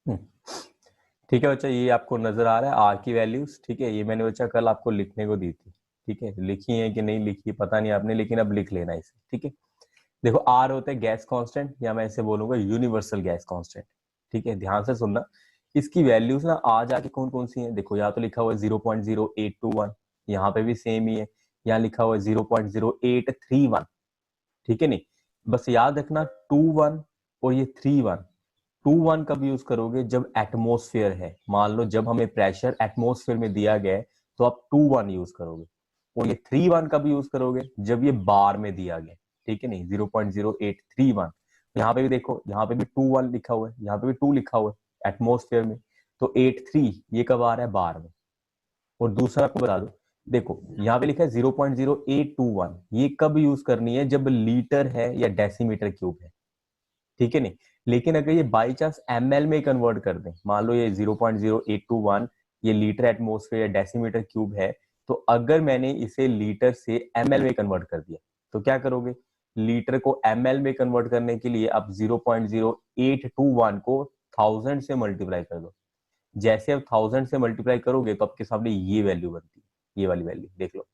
हम्म, ठीक है बच्चा, ये आपको नजर आ रहा है आर की वैल्यूज। ठीक है, ये मैंने बच्चा कल आपको लिखने को दी थी। ठीक है, लिखी है कि नहीं लिखी पता नहीं आपने, लेकिन अब लिख लेना इसे। ठीक है, देखो आर होता है गैस कांस्टेंट, या मैं इसे बोलूंगा यूनिवर्सल गैस कांस्टेंट। ठीक है, ध्यान से सुनना। इसकी वैल्यूज ना आ जाके कौन कौन सी हैं, देखो यहाँ तो लिखा हुआ है 0.0821, यहाँ पे भी सेम ही है, यहाँ लिखा हुआ है 0.0831। ठीक है नहीं, बस याद रखना 2 1 और ये 3 1। 2 1 कब यूज करोगे, जब एटमोसफियर है, मान लो जब हमें प्रेशर एटमोसफियर में दिया गया है तो आप 2 1 यूज करोगे। और ये 3 1 कब यूज करोगे, जब ये बार में दिया गया। ठीक है नहीं, 0.0831। यहाँ पे भी देखो, यहाँ पे भी 2 1 लिखा हुआ है, यहाँ पे भी 2 लिखा हुआ है एटमोसफियर में। तो 83 ये कब आ रहा है, बार में। और दूसरा आपको बता दो, देखो यहाँ पे लिखा है 0.0821, ये कब यूज करनी है, जब लीटर है या डेसीमीटर क्यूब है। ठीक है नहीं, लेकिन अगर ये बाई चांस एमएल में कन्वर्ट कर दें, मान लो ये 0.0821 ये लीटर एटमोसफेयर या डेसीमीटर क्यूब है, तो अगर मैंने इसे लीटर से एमएल में कन्वर्ट कर दिया तो क्या करोगे, लीटर को एमएल में कन्वर्ट करने के लिए आप 0.0821 को 1000 से मल्टीप्लाई कर दो। जैसे आप 1000 से मल्टीप्लाई करोगे तो आपके सामने ये वैल्यू बनती है, ये वाली वैल्यू देख लो।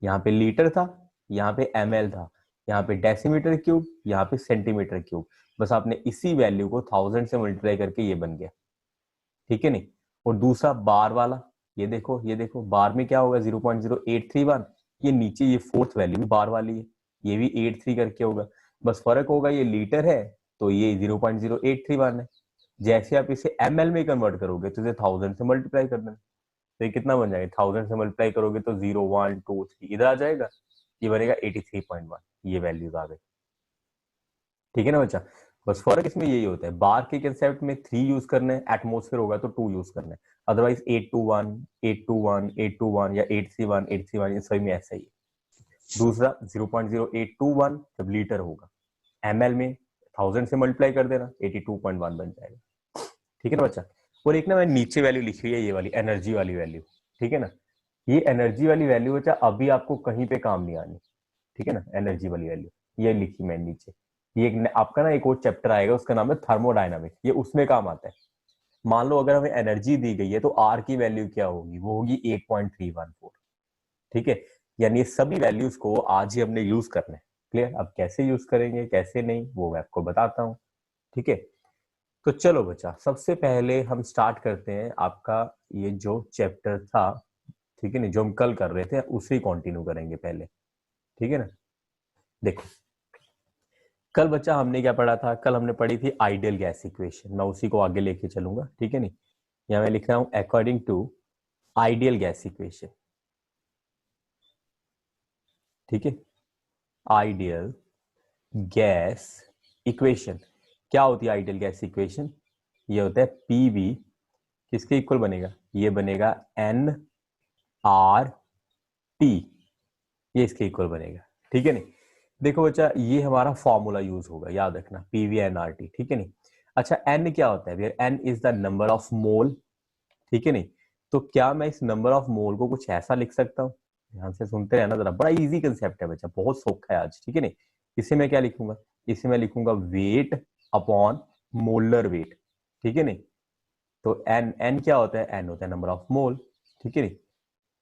यहाँ पे लीटर था, यहाँ पे एमएल था, यहाँ पे डेसीमीटर क्यूब, यहाँ पे सेंटीमीटर क्यूब। बस आपने इसी वैल्यू को 1000 से मल्टीप्लाई करके ये बन गया। ठीक है नहीं, और दूसरा बार वाला, ये देखो ये देखो, बार में क्या होगा 0.0831, ये नीचे ये फोर्थ वैल्यू भी बार वाली है, ये भी 83 करके होगा। बस फर्क होगा, ये लीटर है तो ये 0.0831 है। जैसे आप इसे एमएल में कन्वर्ट करोगे तो इसे 1000 से मल्टीप्लाई कर देना। तो ये कितना बन जाएगा, 1000 से मल्टीप्लाई करोगे तो 0 1 2 3 इधर आ जाएगा, ये बनेगा 83.1, ये वैल्यूज आ गई। ठीक है ना बच्चा, बस फर्क इसमें यही होता है, बार के कंसेप्ट में 3 यूज करने हैं, एटमोसफेयर होगा तो 2 यूज करने हैं। अदरवाइज 821 821 821 या 831 831 इन सभी में ऐसा ही है। दूसरा 0.0821 जब लीटर होगा, एमएल में 1000 से मल्टीप्लाई कर देना, 82.1 बन जाएगा। ठीक है ना बच्चा, और एक ना मैं नीचे वैल्यू लिखी हुई है, ये वाली एनर्जी वाली वैल्यू। ठीक है ना, ये एनर्जी वाली वैल्यू बच्चा अभी आपको कहीं पे काम नहीं आनी। ठीक है ना, एनर्जी वाली वैल्यू ये लिखी मैंने नीचे। ये आपका ना एक और चैप्टर आएगा, उसका नाम है थर्मोडायनामिक्स, ये उसमें काम आता है। मान लो अगर हमें एनर्जी दी गई है तो आर की वैल्यू क्या होगी, वो होगी 8.314। ठीक है, यानी ये सभी वैल्यूज को आज ही हमने यूज करना है। क्लियर, अब कैसे यूज करेंगे कैसे नहीं वो मैं आपको बताता हूँ। ठीक है, तो चलो बच्चा, सबसे पहले हम स्टार्ट करते हैं आपका ये जो चैप्टर था। ठीक है ना, जो हम कल कर रहे थे उसे कंटिन्यू करेंगे पहले। ठीक है ना, देखो कल बच्चा हमने क्या पढ़ा था, कल हमने पढ़ी थी आइडियल गैस इक्वेशन, मैं उसी को आगे लेके चलूंगा। ठीक है नहीं, यहाँ मैं लिख रहा हूं according to ideal gas equation. ठीक है, आइडियल गैस इक्वेशन क्या होती है, आइडियल गैस इक्वेशन ये होता है पीवी किसके इक्वल बनेगा, ये बनेगा एन आर टी, ये इसके इक्वल बनेगा। ठीक है नहीं, देखो बच्चा ये हमारा फॉर्मूला यूज होगा, याद रखना पीवी एन आर टी। ठीक है नहीं, अच्छा एन क्या होता है, N is the number of mole. ठीक है नहीं, तो क्या मैं इस नंबर ऑफ मोल को कुछ ऐसा लिख सकता हूँ, ध्यान से सुनते रहना जरा, बड़ा इजी कंसेप्ट है बच्चा, बहुत सौखा है आज। ठीक है नहीं, इसे मैं क्या लिखूंगा, इसे मैं लिखूंगा वेट अपॉन मोलर वेट। ठीक है नहीं, तो एन एन क्या होता है, एन होता है नंबर ऑफ मोल। ठीक है नहीं,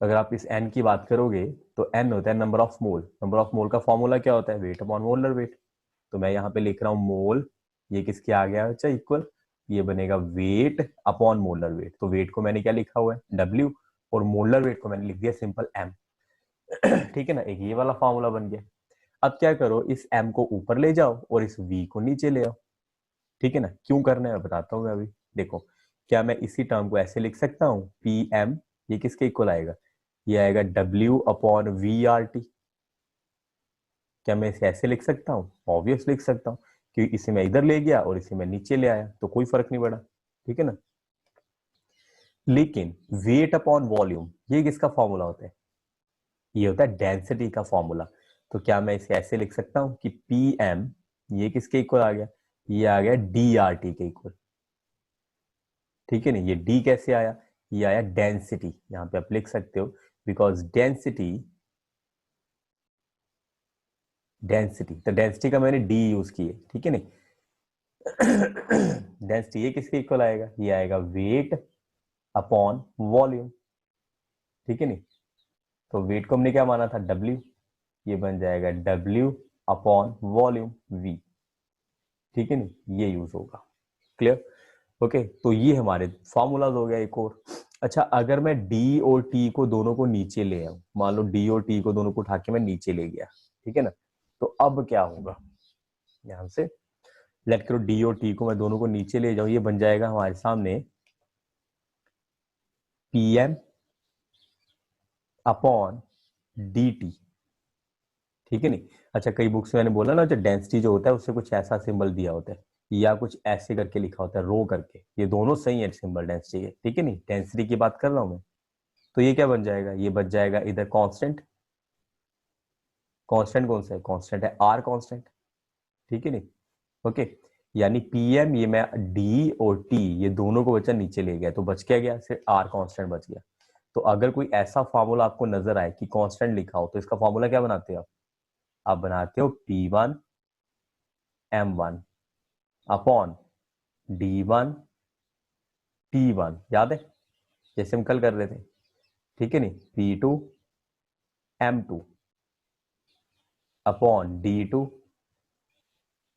अगर आप इस एन की बात करोगे तो एन होता है number of mole, number of मोल का फॉर्मूला क्या होता है, वेट अपॉन मोलर वेट। तो मैं यहाँ पे लिख रहा हूँ मोल, ये किसके आ गया बच्चा इक्वल, ये बनेगा वेट अपॉन मोलर वेट। तो वेट को मैंने क्या लिखा हुआ है डब्ल्यू, और मोलर वेट को मैंने लिख दिया सिंपल एम। ठीक है ना, एक ये वाला फॉर्मूला बन गया। अब क्या करो, इस एम को ऊपर ले जाओ और इस वी को नीचे ले आओ। ठीक है ना, क्यों करना है मैं बताता हूँ मैं अभी। देखो, क्या मैं इसी टर्म को ऐसे लिख सकता हूँ पी एम, ये किसके इक्वल आएगा, ये आएगा W upon V R T. क्या मैं इसे ऐसे लिख सकता हूँ, ऑब्वियस लिख सकता हूँ, क्योंकि इसे मैं इधर ले गया और इसे मैं नीचे ले आया तो कोई फर्क नहीं पड़ा। ठीक है ना, लेकिन वेट अपॉन वॉल्यूम ये किसका फॉर्मूला होता है, ये होता है डेंसिटी का फॉर्मूला। तो क्या मैं इसे ऐसे लिख सकता हूँ कि पी एम ये किसके इक्वल आ गया, ये आ गया डी आर टी के इक्वल। ठीक है ना, ये डी कैसे आया, ये आया डेंसिटी, यहाँ पे आप लिख सकते हो बिकॉज डेंसिटी, डेंसिटी तो डेंसिटी का मैंने डी यूज की है। ठीक है नहीं, डेंसिटी ये किसके इक्वल आएगा, ये आएगा वेट अपॉन वॉल्यूम, ठीक है नहीं। तो वेट को हमने क्या माना था, W, ये बन जाएगा W अपॉन वॉल्यूम V, ठीक है नहीं, ये यूज होगा। Clear, okay. तो ये हमारे फॉर्मूलाज हो गया एक और। अच्छा, अगर मैं D और T को दोनों को नीचे ले आऊं, मान लो D और T को दोनों को उठा के मैं नीचे ले गया, ठीक है ना, तो अब क्या होगा, यहां से लेट करो D और T को मैं दोनों को नीचे ले जाऊं, ये बन जाएगा हमारे सामने PM अपॉन DT, ठीक है नहीं। अच्छा, कई बुक्स में मैंने बोला ना, जो डेंसिटी जो होता है उससे कुछ ऐसा सिंबल दिया होता है या कुछ ऐसे करके लिखा होता है रो करके, ये दोनों सही है सिंबल डेंसिटी के, ठीक है नहीं, डेंसिटी की बात कर रहा हूं मैं। तो ये क्या बन जाएगा, ये बच जाएगा इधर कांस्टेंट, कांस्टेंट कौन सा है, कांस्टेंट है आर कांस्टेंट, ठीक है नहीं, ओके। यानी पीएम, ये मैं डी और टी ये दोनों को बचा नीचे ले गया, तो बच क्या गया, सिर्फ आर कांस्टेंट बच गया। तो अगर कोई ऐसा फॉर्मूला आपको नजर आए कि कांस्टेंट लिखा हो, तो इसका फॉर्मूला क्या बनाते हो आप बनाते हो P1 M1 upon D1 T1, याद है जैसे हम कल कर रहे थे, ठीक है नहीं, P2 M2 upon D2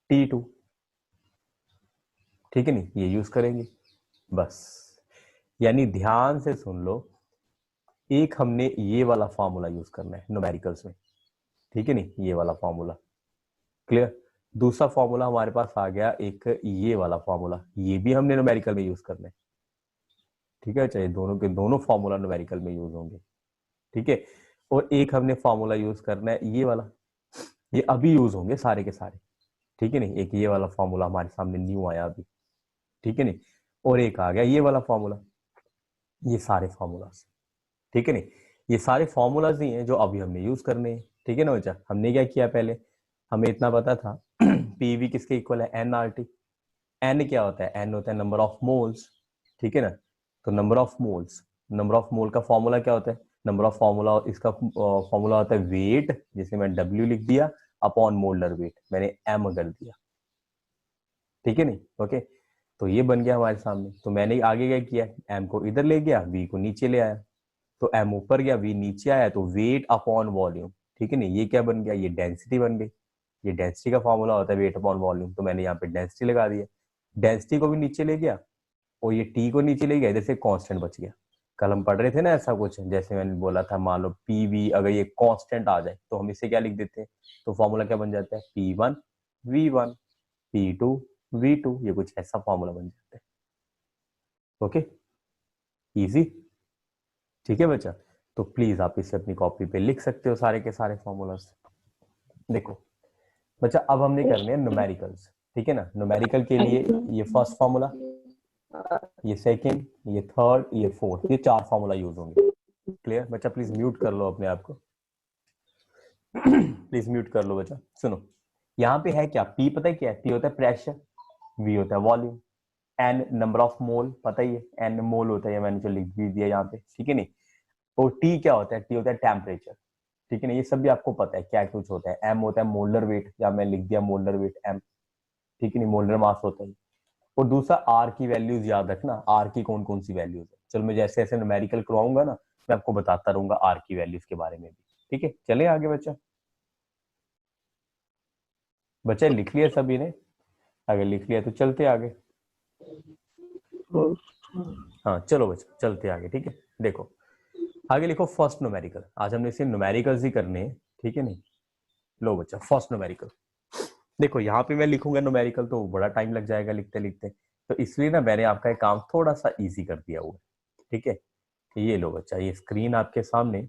T2, ठीक है नहीं, ये यूज करेंगे बस। यानी ध्यान से सुन लो, एक हमने ये वाला फॉर्मूला यूज करना है न्यूमेरिकल्स में, ठीक है नहीं, ये वाला फॉर्मूला, क्लियर। दूसरा फॉर्मूला हमारे पास आ गया एक ये वाला फॉर्मूला, ये भी हमने न्यूमेरिकल में यूज करना है, ठीक है, चाहे दोनों के दोनों फॉर्मूला न्यूमेरिकल में यूज होंगे, ठीक है। और एक हमने फॉर्मूला यूज करना है ये वाला, ये अभी यूज होंगे सारे के सारे, ठीक है नहीं, एक ये वाला फॉर्मूला हमारे सामने न्यू आया अभी, ठीक है नहीं, और एक आ गया ये वाला फॉर्मूला, ये सारे फॉर्मूलाज, ठीक है नहीं, ये सारे फॉर्मूलाज ही हैं जो अभी हमने यूज करने हैं, ठीक है ना बच्चा। हमने क्या किया, पहले हमें इतना पता था पीवी किसके इक्वल है, एनआरटी। एन क्या होता है, एन होता है नंबर ऑफ मोल्स, ठीक है ना। तो number of moles, number of मोल का फॉर्मूला क्या होता है, नंबर ऑफ फॉर्मूला, इसका फॉर्मूला होता है वेट, जिसे मैं डब्ल्यू लिख दिया अपॉन मोलर वेट, मैंने एम कर दिया, ठीक है नहीं, ओके। तो ये बन गया हमारे सामने, तो मैंने आगे क्या किया, एम को इधर ले गया, वी को नीचे ले आया, तो एम ऊपर गया वी नीचे आया, तो वेट अपॉन वॉल्यूम, ठीक है नहीं, ये क्या बन गया, ये डेंसिटी बन गई। ये डेंसिटी का फॉर्मूला होता है वेट अपॉन वॉल्यूम, तो मैंने यहाँ पे डेंसिटी लगा दिया, डेंसिटी को भी नीचे ले गया और ये टी को नीचे ले गया, इधर से कांस्टेंट बच गया। कल हम पढ़ रहे थे ना ऐसा कुछ, जैसे मैंने बोला था, मान लो पी वी अगर ये कांस्टेंट आ जाए तो हम इसे क्या लिख देते हैं, तो फॉर्मूला क्या बन जाता है, P1 V1 P2 V2, ये कुछ ऐसा फॉर्मूला बन जाता है, ओके, इजी, ठीक है बच्चा। तो प्लीज आप इसे अपनी कॉपी पे लिख सकते हो सारे के सारे फॉर्मूलाज। देखो बच्चा, अब हमने करने हैं न्यूमेरिकल्स, ठीक है ना। न्यूमेरिकल के लिए ये फर्स्ट फॉर्मूला, ये सेकंड, ये थर्ड, ये फोर्थ, ये चार फॉर्मूला यूज होंगे, क्लियर बच्चा। प्लीज म्यूट कर लो अपने आप को, प्लीज म्यूट कर लो बच्चा। सुनो, यहाँ पे है क्या, पी पता है क्या है, पी होता है प्रेशर, वी होता है volume, N number of mole, पता ही है एन मोल होता है, मैंने जो लिख भी दिया यहाँ पे, ठीक है नहीं। और टी क्या होता है, टी होता है टेम्परेचर, ठीक है ना, ये सब भी आपको पता है क्या कुछ होता है। एम होता है मोलर वेट, या मैं लिख दिया मोलर वेट एम, ठीक है नहीं, मोलर मास होता है। और दूसरा आर की वैल्यूज याद रखना, आर की कौन कौन सी वैल्यूज है। चलो मैं जैसे जैसे न्यूमेरिकल करवाऊंगा ना, मैं आपको बताता रहूंगा आर की वैल्यूज के बारे में भी, ठीक है। चले आगे बच्चा, बच्चा लिख लिया सभी ने, अगर लिख लिया तो चलते आगे। हाँ चलो बच्चा चलते आगे, ठीक है। देखो आगे लिखो फर्स्ट न्यूमेरिकल, आज हमने सिर्फ न्यूमेरिकल्स ही करने हैं, ठीक है नहीं। लो बच्चा फर्स्ट न्यूमेरिकल, देखो यहाँ पे मैं लिखूंगा न्यूमेरिकल तो बड़ा टाइम लग जाएगा लिखते लिखते, तो इसलिए ना मैंने आपका एक काम थोड़ा सा इजी कर दिया हुआ है, ठीक है। ये लो बच्चा, ये स्क्रीन आपके सामने,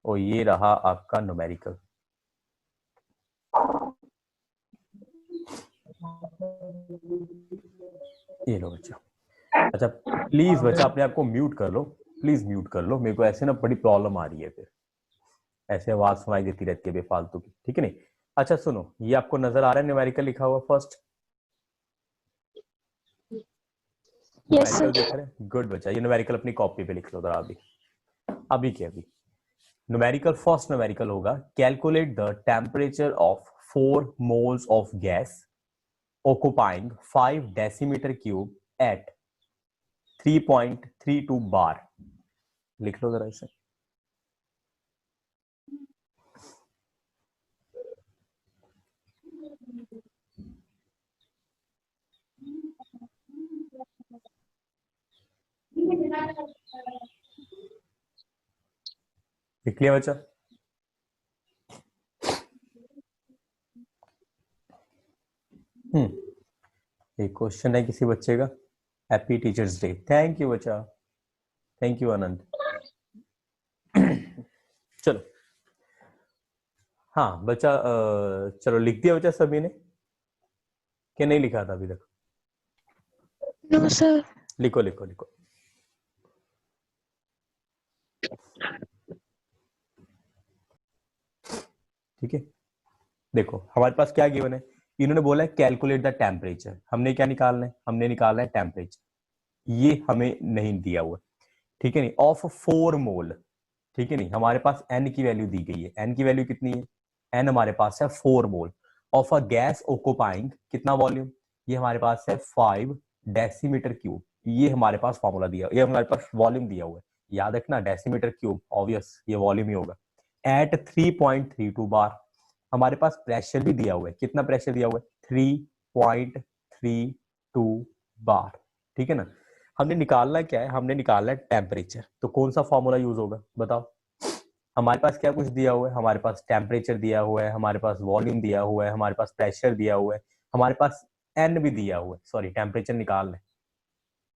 और ये रहा आपका न्यूमेरिकल। ये लो बच्चा, अच्छा प्लीज बच्चा अपने आप को म्यूट कर लो, प्लीज म्यूट कर लो, मेरे को ऐसे ना बड़ी प्रॉब्लम आ रही है, फिर ऐसे आवाज सुनाई देती रहती है बेफालतू की, ठीक है नहीं। अच्छा सुनो, ये आपको नजर आ रहा है न्यूमेरिकल लिखा हुआ फर्स्ट, न्यूमेरिकल दिख रहा है, गुड बच्चा। ये न्यूमेरिकल अपनी कॉपी पे लिख लो जरा, अभी के अभी। न्यूमेरिकल फर्स्ट न्यूमेरिकल होगा, calculate the temperature of 4 moles of gas occupying 5 decimeter cube at 3.32 बार। लिख लो जरा इसे। लिख लिया बच्चा? एक क्वेश्चन है किसी बच्चे का। Happy teachers day. Thank you बच्चा, थैंक यू आनंद। चलो हाँ बच्चा, चलो लिख दिया बच्चा सभी ने कि नहीं लिखा था अभी तक? No sir. लिखो लिखो लिखो। ठीक है, देखो हमारे पास क्या गिवन है, इन्होंने बोला है कैलकुलेट द टेम्परेचर। हमने क्या निकालना है? हमने निकालना है टेम्परेचर। ये हमें नहीं दिया हुआ, ठीक है नहीं, ऑफ 4 मोल। ठीक है नहीं, हमारे पास n की वैल्यू दी गई है। n की वैल्यू कितनी है? n हमारे पास है 4 mole of a gas occupying कितना वॉल्यूम? ये हमारे पास है 5 डेसीमीटर क्यूब। ये हमारे पास फॉर्मूला दिया, ये हमारे पास वॉल्यूम दिया हुआ है। याद रखना डेसीमीटर क्यूब, ऑब्वियस ये वॉल्यूम ही होगा। एट 3.32 बार। हमारे पास प्रेशर भी दिया हुआ है। कितना प्रेशर दिया हुआ है? 3.32 बार। ठीक है ना। हमने निकालना क्या है? हमने निकालना है टेम्परेचर। तो कौन सा फॉर्मूला यूज होगा बताओ? हमारे पास क्या कुछ दिया हुआ है? हमारे पास टेम्परेचर दिया हुआ है, हमारे पास वॉल्यूम दिया हुआ है, हमारे पास प्रेशर दिया हुआ है, हमारे पास एन भी दिया हुआ है। सॉरी, टेम्परेचर निकालना है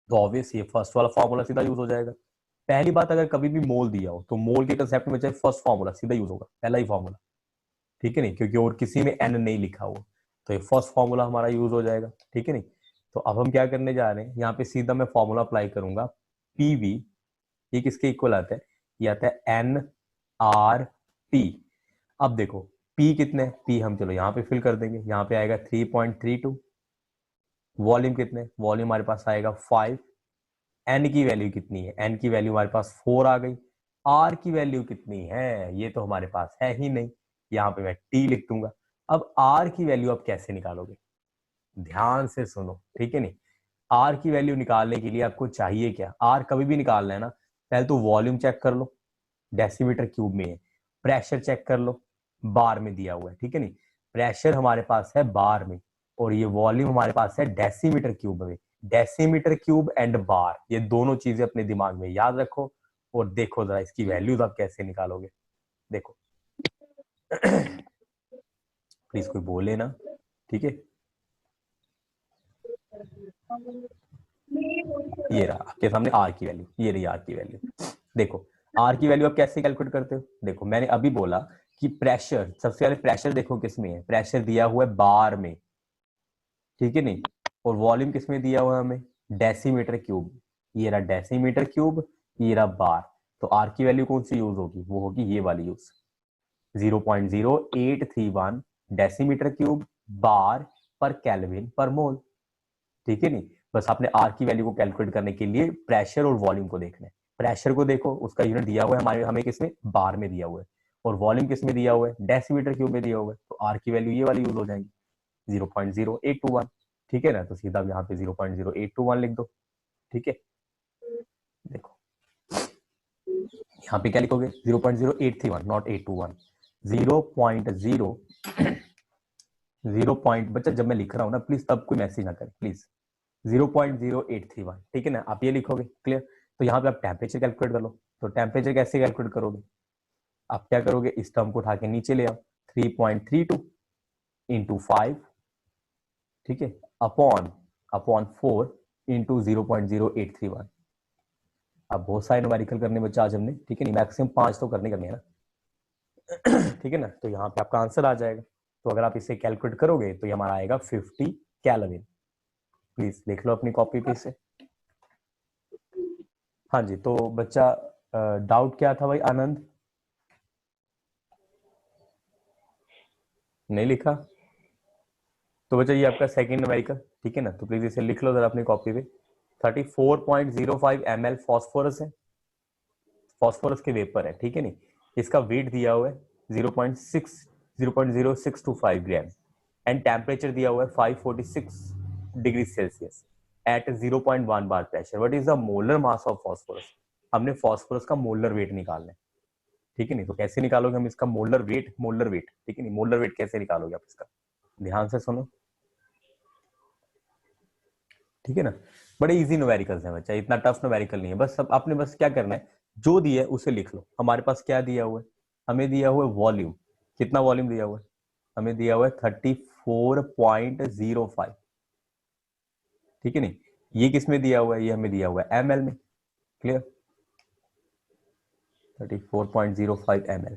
तो ऑब्वियस ये फर्स्ट वाला फॉर्मूला सीधा यूज हो जाएगा। पहली बात, अगर कभी भी मोल दिया हो तो मोल के कंसेप्ट में चाहे फर्स्ट फॉर्मूला सीधा यूज होगा, पहला ही फॉर्मूला। ठीक है नहीं, क्योंकि और किसी में एन नहीं लिखा हुआ, तो ये फर्स्ट फॉर्मूला हमारा यूज हो जाएगा। ठीक है नहीं। तो अब हम क्या करने जा रहे हैं, यहाँ पे सीधा मैं फॉर्मूला अप्लाई करूंगा। पीवी ये किसके इक्वल आता है? ये आता है एन आर टी। अब देखो पी कितने? पी हम चलो यहाँ पे फिल कर देंगे, यहाँ पे आएगा 3.32। वॉल्यूम कितने? वॉल्यूम हमारे पास आएगा 5। एन की वैल्यू कितनी है? एन की वैल्यू हमारे पास 4 आ गई। आर की वैल्यू कितनी है? ये तो हमारे पास है ही नहीं, यहाँ पे मैं टी लिख दूंगा। अब आर की वैल्यू आप कैसे निकालोगे? ध्यान से सुनो, ठीक है नहीं। आर की वैल्यू निकालने के लिए आपको चाहिए क्या? आर कभी भी निकालना है ना, पहले तो वॉल्यूम चेक कर लो, डेसीमीटर क्यूब में है। प्रेशर चेक कर लो, बार में दिया हुआ है। ठीक है नहीं, प्रेशर हमारे पास है बार में और ये वॉल्यूम हमारे पास है डेसीमीटर क्यूब में। डेसीमीटर क्यूब एंड बार, ये दोनों चीजें अपने दिमाग में याद रखो और देखो जरा इसकी वैल्यूज आप कैसे निकालोगे। देखो प्लीज कोई बोले ना, ठीक है। ये रहा आपके सामने आर की वैल्यू, ये रही आर की वैल्यू। देखो आर की वैल्यू आप कैसे कैलकुलेट करते हो? देखो मैंने अभी बोला कि प्रेशर, सबसे पहले प्रेशर देखो किस में है। प्रेशर दिया हुआ है बार में, ठीक है नहीं, और वॉल्यूम किस में दिया हुआ है हमें? Decimetre cube. ये रहा डेसीमीटर क्यूब, ये रहा बार। तो आर की वैल्यू कौन सी यूज होगी? वो होगी ये वाली यूज, 0.0831 डेसीमीटर क्यूब बार पर केल्विन पर मोल। ठीक है नहीं, बस आपने आर की वैल्यू को कैलकुलेट करने के लिए प्रेशर और वॉल्यूम को देखना है। प्रेशर को देखो, उसका यूनिट दिया हुआ है हमारे, हमें किसमें? बार में दिया हुआ है। और वॉल्यूम किसमें दिया हुआ है? डेसीमीटर क्यूब में दिया हुआ है। तो आर की वैल्यू ये वाली यूज हो जाएगी, 0.0821। ठीक है ना, तो सीधा यहाँ पे 0.0821 लिख दो। ठीक है, देखो यहाँ पे क्या लिखोगे? 0.0831, नॉट 821। 0.0 बच्चा जब मैं लिख रहा हूँ ना प्लीज तब कोई मैसेज ना करे प्लीज। 0.0831, ठीक है ना, आप ये लिखोगे। क्लियर? तो यहाँ पे आप टेम्परेचर कैलकुलेट कर लो। तो टेम्परेचर कैसे कैलकुलेट करोगे? आप क्या करोगे? इस टर्म को उठा के नीचे ले आओ, 3.32 इंटू 5, ठीक है, अपॉन 4 इंटू 0.0831। अब बहुत सारे न्यूमेरिकल करने बच्चा आज हमने, ठीक है नहीं, मैक्सिमम 5 तो करने है ना। ठीक है ना, तो यहाँ पे आपका आंसर आ जाएगा। तो अगर आप इसे कैलकुलेट करोगे तो ये हमारा आएगा 50 केल्विन। प्लीज लिख लो अपनी कॉपी पे इसे। हाँ जी, तो बच्चा डाउट क्या था भाई? आनंद नहीं लिखा? तो बच्चा ये आपका सेकंड न्यूमेरिकल, ठीक है ना, तो प्लीज इसे लिख लो जरा अपनी कॉपी पे। 34.05 ml फॉस्फोरस है, फॉस्फोरस के वेपर है, ठीक है नहीं। इसका वेट दिया हुआ है 0.0625 ग्राम एंड टेम्परेचर दिया हुआ है 546 degree Celsius eight 0.1 bar pressure. What is the molar mass of phosphorus? हमने फॉस्फोरस का मोलर वेट निकालना है, ठीक है नहीं? तो कैसे निकालोगे हम इसका मोलर वेट? ठीक है नहीं, मोलर वेट कैसे निकालोगे आप इसका? ध्यान से सुनो, ठीक है ना? बड़े इजी न्यूमेरिकल्स हैं बच्चा, इतना टफ न्यूमेरिकल नहीं है। बस सब आपने बस क्या करना है, जो दिया है उसे लिख लो। हमारे पास क्या दिया हुआ है? हमें दिया हुआ है वॉल्यूम। कितना वॉल्यूम दिया हुआ है? हमें दिया हुआ है 34.05, ठीक है नहीं? ये किस में दिया हुआ है? ये हमें दिया हुआ है ml में। क्लियर? 34.05 ml,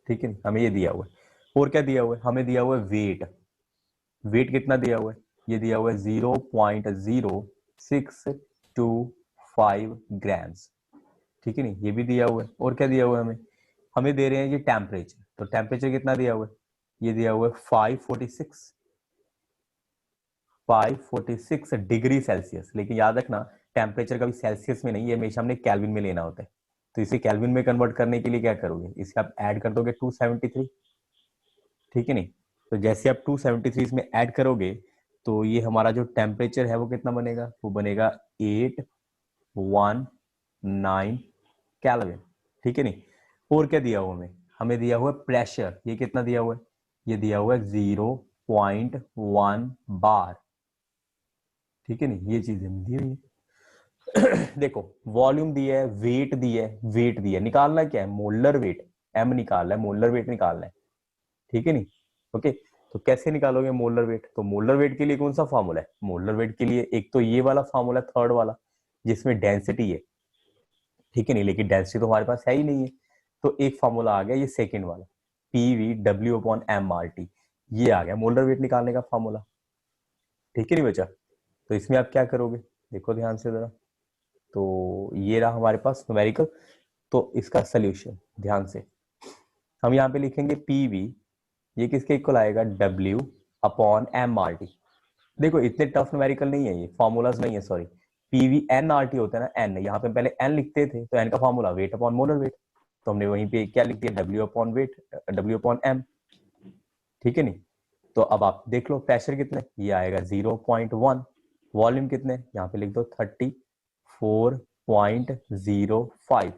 ठीक है नहीं? हमें ये दिया हुआ है। और क्या दिया हुआ है? हमें दिया हुआ है वेट। वेट कितना दिया हुआ है? ये दिया हुआ है 0.0625 ग्राम्स, ठीक है नहीं? ये भी दिया हुआ है। और क्या दिया हुआ है हमें? हमें दे रहे हैं ये टेम्परेचर। तो टेम्परेचर कितना दिया हुआ है? ये दिया हुआ है 546 डिग्री सेल्सियस। लेकिन याद रखना, टेम्परेचर कभी सेल्सियस में नहीं, ये हमेशा हमने केल्विन में लेना होता है। तो इसे केल्विन में कन्वर्ट करने के लिए क्या करोगे? इसे आप ऐड कर दोगे 273, ठीक है नहीं? तो जैसे आप 273 इसमें ऐड करोगे तो ये हमारा जो टेम्परेचर है वो कितना बनेगा? वो बनेगा 819 केल्विन, ठीक है नहीं? और क्या दिया हुआ हमें? हमें दिया हुआ प्रेशर। ये कितना दिया हुआ है? ये दिया हुआ है 0.1 बार, ठीक है नहीं? ये चीजें दी हुई है। देखो, वॉल्यूम दिया है, वेट दिया है, वेट दिया है, निकालना क्या है? मोलर वेट, एम निकालना है, मोलर वेट निकालना है, ठीक है नहीं? ओके, तो कैसे निकालोगे मोलर वेट? तो मोलर वेट के लिए कौन सा फॉर्मूला है? मोलर वेट के लिए एक तो ये वाला फॉर्मूला, थर्ड वाला, जिसमें डेंसिटी है, ठीक है नहीं? लेकिन डेंसिटी तो हमारे पास है ही नहीं है। तो एक फॉर्मूला आ गया ये सेकेंड वाला, PV W upon M R T, ये आ गया मोलर वेट निकालने का फॉर्मूला, ठीक है नहीं बच्चा? तो इसमें आप क्या करोगे? देखो ध्यान से जरा। तो ये रहा हमारे पास न्यूमेरिकल। तो इसका सोल्यूशन ध्यान से, हम यहाँ पे लिखेंगे पीवी, ये किसके इक्वल आएगा? W upon M R T. देखो इतने टफ न्यूमेरिकल नहीं है, ये फॉर्मूलाज नहीं है, sorry. PV N R T होता है ना, एन, यहाँ पे पहले एन लिखते थे, तो एन का formula weight upon molar weight, तो हमने वहीं पे क्या लिख दिया? W upon weight, W upon M, ठीक है नहीं? तो अब आप देख लो प्रेशर कितने, ये आएगा 0.1। वॉल्यूम कितने? यहाँ पे लिख दो 34.05।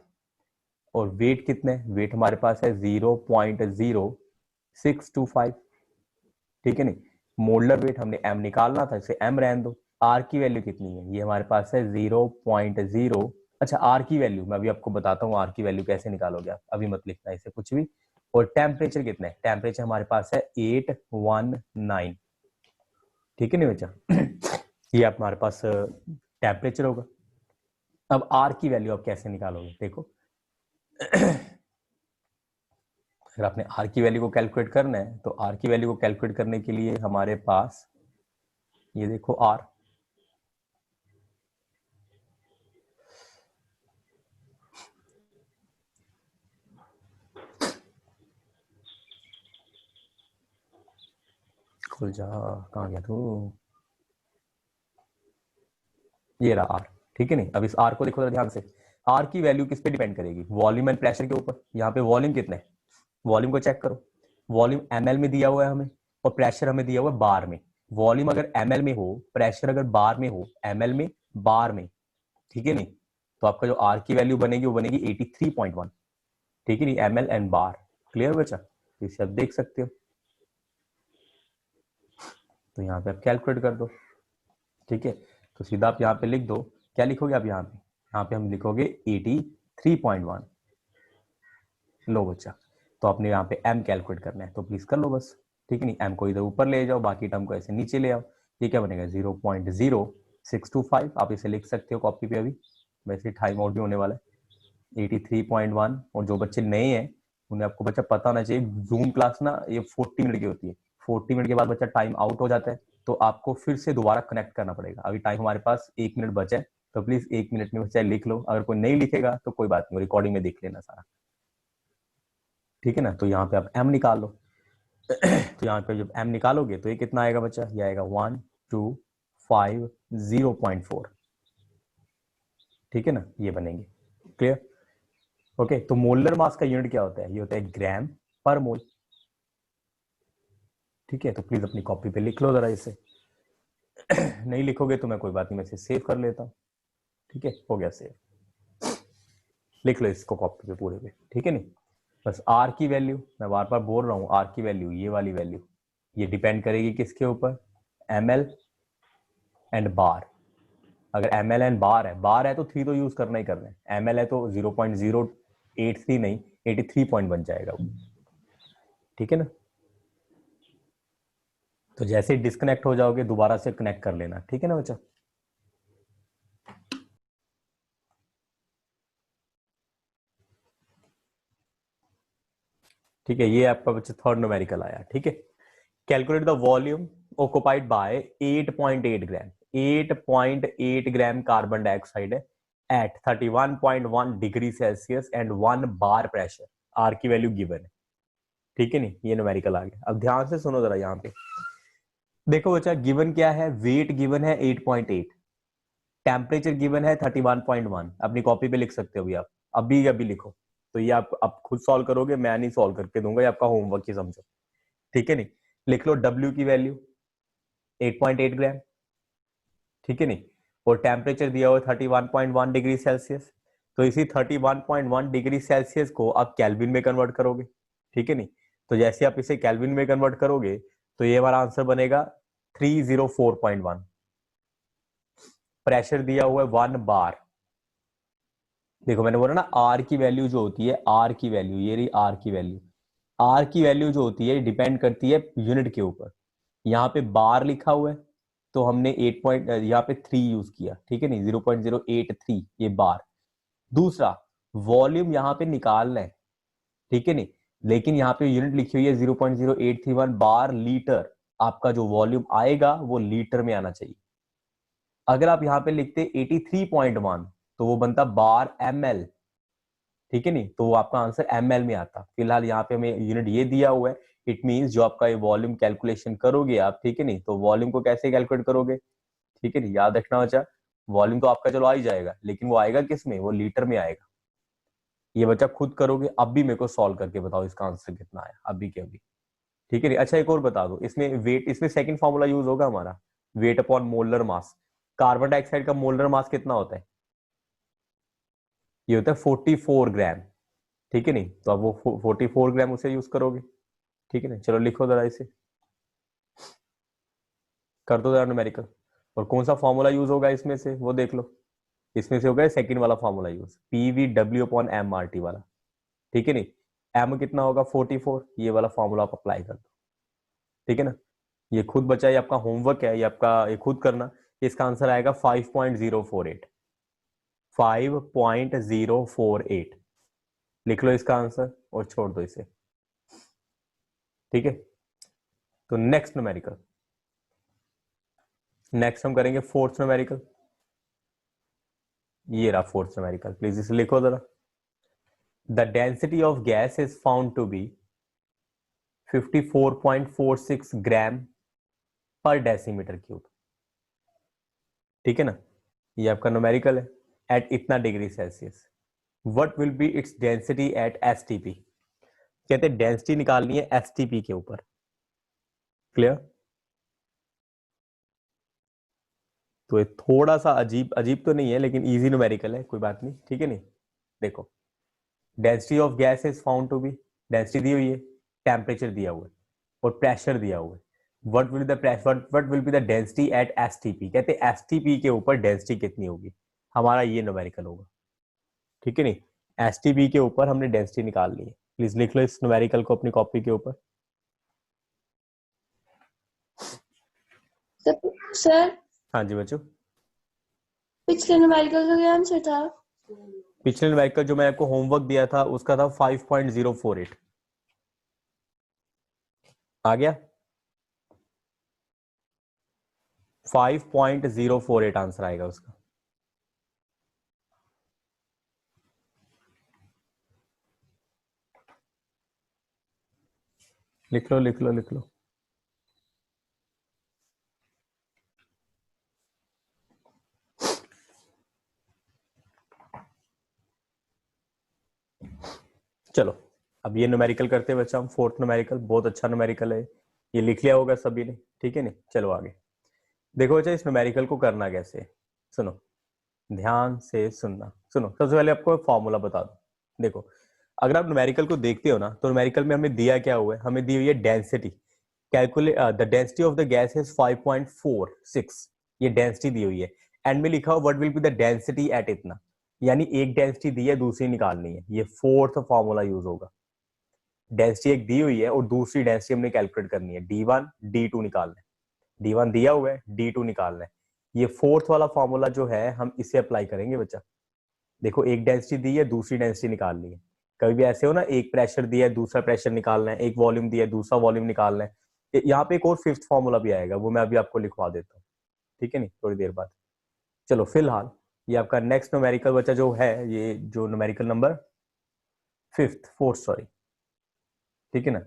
और वेट कितने? वेट हमारे पास है 0.0625, ठीक है नहीं? मोलर वेट हमने एम निकालना था, इसे एम रहने दो। आर की वैल्यू कितनी है? ये हमारे पास है 0.0। अच्छा, आर की वैल्यू मैं अभी आपको बताता हूँ, आर की वैल्यू कैसे निकालोगे आप, अभी मत लिखना इसे कुछ भी। और टेम्परेचर कितना है? टेम्परेचर हमारे पास है 819, ठीक है नहीं बच्चा? ये हमारे पास टेम्परेचर होगा। अब आर की वैल्यू आप कैसे निकालोगे? देखो, अगर आपने आर की वैल्यू को कैलकुलेट करना है तो आर की वैल्यू को कैलकुलेट करने के लिए हमारे पास ये देखो आर, खुल जा, कहाँ गया तू? ये रहा आर, ठीक है नहीं? अब इस आर को देखो ध्यान से। आर की वैल्यू किस पे डिपेंड करेगी? वॉल्यूम एंड प्रेशर के ऊपर। यहाँ पे वॉल्यूम कितना है? वॉल्यूम को चेक करो, वॉल्यूम एमएल में दिया हुआ है हमें, और प्रेशर हमें दिया हुआ है बार में। वॉल्यूम अगर एमएल में हो, प्रेशर अगर बार में हो, एमएल में, बार में, ठीक है नहीं? तो आपका जो आर की वैल्यू बनेगी वो बनेगी 83.1, ठीक है नहीं? ML and bar. क्लियर बचा? इसे आप देख सकते हो। तो यहाँ पे आप कैलकुलेट कर दो, ठीक है? तो सीधा आप यहाँ पे लिख दो, क्या लिखोगे आप यहाँ पे? यहाँ पे हम लिखोगे 83.1। लो बच्चा, तो आपने यहाँ पे m कैलकुलेट करना है, तो प्लीज कर लो बस, ठीक है नहीं? m को इधर ऊपर ले जाओ, बाकी टर्म को ऐसे नीचे ले आओ। ये क्या बनेगा? 0.0625। आप इसे लिख सकते हो कॉपी पे, अभी वैसे टाइम आउट भी होने वाला है। 83.1। और जो बच्चे नए हैं उन्हें, आपको बच्चा पता होना चाहिए, जूम क्लास ना ये 40 मिनट की होती है। 40 मिनट के बाद बच्चा टाइम आउट हो जाता है, तो आपको फिर से दोबारा कनेक्ट करना पड़ेगा। अभी टाइम हमारे पास 1 मिनट बचा है, तो प्लीज 1 मिनट में बच्चा लिख लो। अगर कोई नहीं लिखेगा तो कोई बात नहीं, रिकॉर्डिंग में देख लेना सारा, ठीक है ना? तो यहाँ पे आप m निकाल लो। तो यहाँ पे जब m निकालोगे तो ये कितना आएगा बच्चा? ये आएगा 1250.4, ठीक है ना? ये बनेंगे। क्लियर? ओके, तो मोलर मास का यूनिट क्या होता है? ये होता है ग्राम पर मोल, ठीक है, तो प्लीज अपनी कॉपी पे लिख लो जरा इसे। नहीं लिखोगे तो मैं कोई बात नहीं, मैं इसे सेव कर लेता हूँ। ठीक है, हो गया सेव। लिख लो इसको कॉपी पे पूरे पे, ठीक है नहीं। बस आर की वैल्यू, मैं बार बार बोल रहा हूँ, आर की वैल्यू ये वाली वैल्यू, ये डिपेंड करेगी किसके ऊपर, एम एल एंड बार। अगर एम एल एंड बार है तो 3 तो यूज करना ही करना है, एम एल है तो 0.083 नहीं 83 पॉइंट बन जाएगा वो, ठीक है ना। तो जैसे ही डिस्कनेक्ट हो जाओगे दोबारा से कनेक्ट कर लेना, ठीक है ना बच्चा। ठीक है, ये आपका बच्चा थर्ड न्यूमेरिकल आया, ठीक है। Calculate the volume occupied by 8.8 gram, 8.8 gram carbon dioxide है at 31.1 degree Celsius and 1 bar pressure. R की वैल्यू गिवन है, ठीक है नहीं, ये न्यूमेरिकल आ गया। अब ध्यान से सुनो जरा, यहाँ पे देखो बच्चा, गिवन क्या है, वेट गिवन है 8.8, टेम्परेचर गिवन है 31.1। अपनी कॉपी पे लिख सकते हो अभी आप, अभी अभी लिखो। तो ये आप खुद सॉल्व करोगे, मैं नहीं सॉल्व करके दूंगा, ये आपका होमवर्क ही समझो, ठीक है नहीं। लिख लो डब्ल्यू की वैल्यू 8.8 ग्राम, ठीक है नहीं। और टेम्परेचर दिया हुआ 31.1 डिग्री सेल्सियस, तो इसी 31.1 डिग्री सेल्सियस को आप केल्विन में कन्वर्ट करोगे, ठीक है नहीं। तो जैसे आप इसे केल्विन में कन्वर्ट करोगे तो ये हमारा आंसर बनेगा 304.1। प्रेशर दिया हुआ है 1 बार। देखो मैंने बोला ना, आर की वैल्यू जो होती है, आर की वैल्यू, ये रही आर की वैल्यू। आर की वैल्यू जो होती है डिपेंड करती है यूनिट के ऊपर। यहाँ पे बार लिखा हुआ है तो हमने 8 पॉइंट यहाँ पे 3 यूज किया, ठीक है नहीं, 0.083 ये बार। दूसरा, वॉल्यूम यहाँ पे निकालना है, ठीक है नहीं, लेकिन यहाँ पे यूनिट लिखी हुई है 0.0831 बार लीटर। आपका जो वॉल्यूम आएगा वो लीटर में आना चाहिए। अगर आप यहाँ पे लिखते 83.1 तो वो बनता बार एम एल, ठीक है नहीं, तो वो आपका आंसर एम एल में आता। फिलहाल यहाँ पे हमें यूनिट ये दिया हुआ है, इट मींस जो आपका ये वॉल्यूम कैलकुलेशन करोगे आप, ठीक है नहीं, तो वॉल्यूम को कैसे कैलकुलेट करोगे, ठीक है नहीं, याद रखना बच्चा। वॉल्यूम तो आपका चलो आ ही जाएगा, लेकिन वो आएगा किस में, वो लीटर में आएगा। ये बच्चा खुद करोगे, अब भी मेरे को सॉल्व करके बताओ इसका आंसर कितना आया, अभी के अभी, ठीक है नहीं। अच्छा एक और बता दो, इसमें वेट, इसमें सेकंड फॉर्मूला यूज होगा हमारा, wait upon molar mass. Carbon dioxide का मोलर मास कितना होता है, ये होता है 44 ग्राम, ठीक है नहीं, तो अब वो 44 ग्राम उसे यूज करोगे, ठीक है ना। चलो लिखो जरा इसे, कर दो जरा न्यूमेरिकल। और कौन सा फॉर्मूला यूज होगा इसमें से वो देख लो। इसमें से होगा सेकंड वाला formula use, PV W upon MRT वाला, ठीक है नहीं। एम कितना होगा 44, ये वाला फॉर्मूला आप अप्लाई कर दो, ठीक है ना। ये खुद बचा, ये आपका होमवर्क है, ये आपका ये खुद करना। इसका आंसर आएगा 5.048, 5.048। लिख लो इसका आंसर और छोड़ दो इसे, ठीक है। तो नेक्स्ट न्यूमेरिकल, नेक्स्ट हम करेंगे फोर्थ न्यूमेरिकल। ये रहा फोर्थ न्यूमेरिकल, प्लीज इसे लिखो जरा। The density of gas is found to be 54.46 gram per decimetre cube, ठीक है ना। ये आपका न्यूमेरिकल है एट इतना degree Celsius. What will be its density at STP. कहते हैं डेंसिटी निकालनी है एसटीपी के ऊपर, क्लियर। तो ये थोड़ा सा अजीब अजीब तो नहीं है, लेकिन इजी न्यूमेरिकल है, कोई बात नहीं, ठीक है नहीं। देखो, density of gas is found to be, density दी हुई है, टेम्परेचर दिया हुआ है और प्रेशर दिया हुआ है। What will be the density at STP. कहते हैं एसटीपी के ऊपर डेंसिटी कितनी होगी, हमारा ये न्यूमेरिकल होगा, ठीक है नहीं। एसटीपी के ऊपर हमने डेंसिटी निकाल ली है। प्लीज लिख लो इस न्यूमेरिकल को अपनी कॉपी के ऊपर। सर हाँ जी बच्चों, पिछले न्यूमेरिकल का क्या आंसर था? पिछले न्यूमेरिकल जो मैं आपको होमवर्क दिया था उसका था 5.048, आ गया 5.048 आंसर आएगा उसका। लिख लो लिख लो लिख लो। चलो अब ये न्यूमेरिकल करते हैं बच्चा हम, फोर्थ न्यूमेरिकल, बहुत अच्छा न्यूमेरिकल है। ये लिख लिया होगा सभी ने, ठीक है नहीं। चलो आगे देखो बच्चा, इस न्यूमेरिकल को करना कैसे है। सुनो, ध्यान से सुनना। सुनो, सबसे पहले आपको फॉर्मूला बता दो। देखो, अगर आप न्यूमेरिकल को देखते हो ना, तो न्यूमेरिकल में हमें दिया क्या हुआ है, हमें दी हुई है density. Calculate the density of the gas is 5.46, ये डेंसिटी दी हुई है। एंड में लिखा हो what will be the density at इतना, यानी एक डेंसिटी दी है, दूसरी निकालनी है। ये फोर्थ फॉर्मूला यूज होगा। डेंसिटी एक दी हुई है और दूसरी डेंसिटी हमने कैलकुलेट करनी है, D1 D2 निकालना है। D1 दिया हुआ है, D2 निकालना है। ये फोर्थ वाला फॉर्मूला जो है हम इसे अप्लाई करेंगे बच्चा। देखो, एक डेंसिटी दी है, दूसरी डेंसिटी निकालनी है। कभी भी ऐसे हो ना, एक प्रेशर दिया है, दूसरा प्रेशर निकालना है, एक वॉल्यूम दिया है, दूसरा वॉल्यूम निकालना है। यहाँ पे एक और फिफ्थ फॉर्मूला भी आएगा, वो मैं अभी आपको लिखवा देता हूँ, ठीक है नहीं, थोड़ी देर बाद। चलो फिलहाल ये आपका नेक्स्ट न्यूमेरिकल बच्चा जो है, ये जो न्यूमेरिकल नंबर फोर्थ सॉरी, ठीक है ना।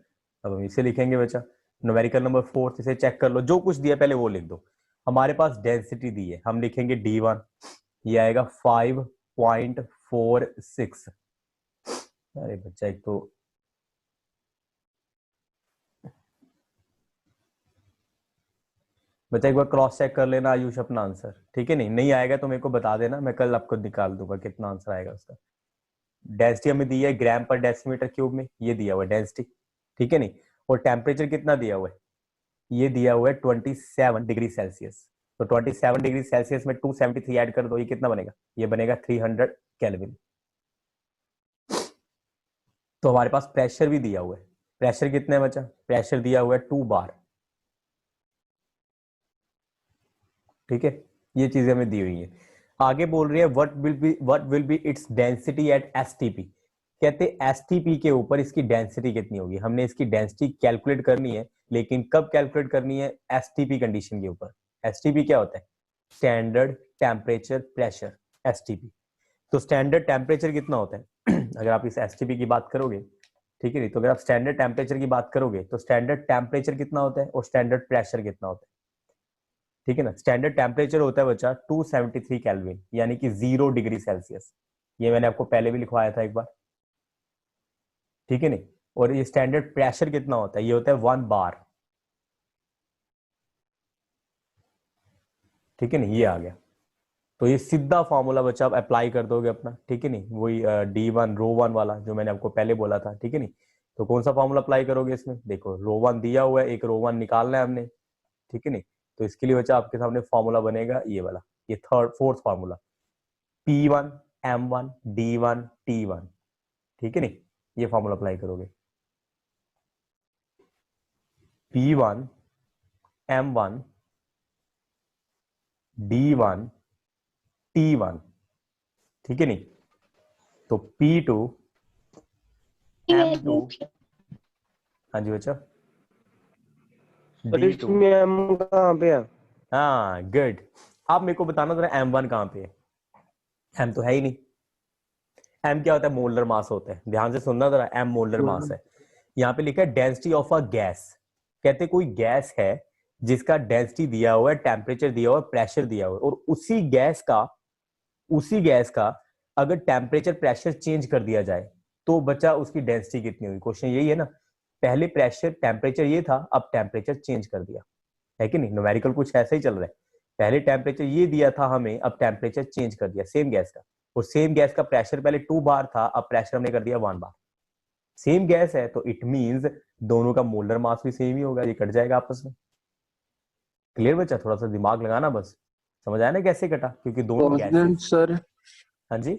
अब हम इसे लिखेंगे बच्चा, न्यूमेरिकल नंबर फोर्थ। इसे चेक कर लो, जो कुछ दिया पहले वो लिख दो। हमारे पास डेंसिटी दी है, हम लिखेंगे D1, ये आएगा 5.46। अरे बच्चा, एक तो बच्चा एक बार क्रॉस चेक कर लेना आयुष अपना आंसर, ठीक है नहीं। नहीं आएगा तो मेरे को बता देना, मैं कल आपको निकाल दूंगा कितना आंसर आएगा उसका। डेंसिटी हमें दी है ग्राम पर डेसीमीटर क्यूब में, ये दिया हुआ है डेंसिटी, ठीक है नहीं। और टेम्परेचर कितना दिया हुआ है, ये दिया हुआ है 27 डिग्री सेल्सियस। तो 27 डिग्री सेल्सियस में 273 ऐड कर दो, ये कितना बनेगा, ये बनेगा 300 केल्विन। तो हमारे पास प्रेशर भी दिया हुआ है। प्रेशर कितना है बच्चा, प्रेशर दिया हुआ है 2 बार, ठीक है। ये चीजें हमें दी हुई है। आगे बोल रही है what will be its density at STP. कहते एसटीपी के ऊपर इसकी डेंसिटी कितनी होगी। हमने इसकी डेंसिटी कैलकुलेट करनी है, लेकिन कब कैलकुलेट करनी है, एसटीपी कंडीशन के ऊपर। एसटीपी क्या होता है, स्टैंडर्ड टेम्परेचर प्रेशर, एसटीपी। तो स्टैंडर्ड टेम्परेचर कितना होता है अगर आप इस एसटीपी की बात करोगे, ठीक है नहीं, तो अगर आप स्टैंडर्ड टेम्परेचर की बात करोगे तो स्टैंडर्ड टेम्परेचर कितना होता है और स्टैंडर्ड प्रेशर कितना होता है, ठीक है ना। स्टैंडर्ड टेम्परेचर होता है बच्चा 273 केल्विन, यानी कि 0 डिग्री सेल्सियस। ये मैंने आपको पहले भी लिखवाया था एक बार, ठीक है नहीं। और ये स्टैंडर्ड प्रेशर कितना होता है, ये होता है 1 बार, ठीक है नहीं, ये आ गया। तो ये सीधा फॉर्मूला बच्चा आप अप्लाई कर दोगे अपना, ठीक है नहीं, वही D1 रो 1 वाला जो मैंने आपको पहले बोला था, ठीक है नहीं। तो कौन सा फॉर्मूला अप्लाई करोगे इसमें, देखो रो 1 दिया हुआ है, एक रो 1 निकालना है हमने, ठीक है नहीं। तो इसके लिए बच्चा आपके सामने फॉर्मूला बनेगा ये वाला, ये fourth formula, P1 M1 D1 T1, ठीक है नहीं। ये फॉर्मूला अप्लाई करोगे, P1 M1 D1 T1, ठीक है नहीं। तो P2 M2, हाँ जी बच्चा, पर D2, इसमें हम कहाँ पे है? हाँ गुड। आप मेरे को बताना जरा M1 कहाँ पे है, M तो है ही नहीं। M क्या होता है, मोलर मास होता है, ध्यान से सुनना जरा, M मोलर मास है। यहाँ पे लिखा है डेंसिटी ऑफ अ गैस। कहते कोई गैस है जिसका डेंसिटी दिया हुआ है, टेम्परेचर दिया हुआ है, प्रेशर दिया हुआ है, और उसी गैस का अगर टेम्परेचर प्रेशर चेंज कर दिया जाए तो बच्चा उसकी डेंसिटी कितनी होगी। क्वेश्चन यही है ना, पहले प्रेशर टेम्परेचर ये था, अब टेम्परेचर चेंज कर दिया है कि नहीं। न्यूमेरिकल कुछ ऐसा ही चल रहा है, पहले टेम्परेचर ये दिया था हमें, अब टेम्परेचर चेंज कर दिया सेम गैस का। और सेम गैस का प्रेशर पहले 2 बार था, अब प्रेशर हमने कर दिया 1 बार। सेम गैस है तो इट मींस दोनों का मोलर मास भी सेम ही होगा, ये कट जाएगा आपस में। क्लियर बच्चा, थोड़ा सा दिमाग लगाना बस, समझ आया ना कैसे कटा, क्योंकि दोनों कांस्टेंट गैसेस। सर, हाँ जी,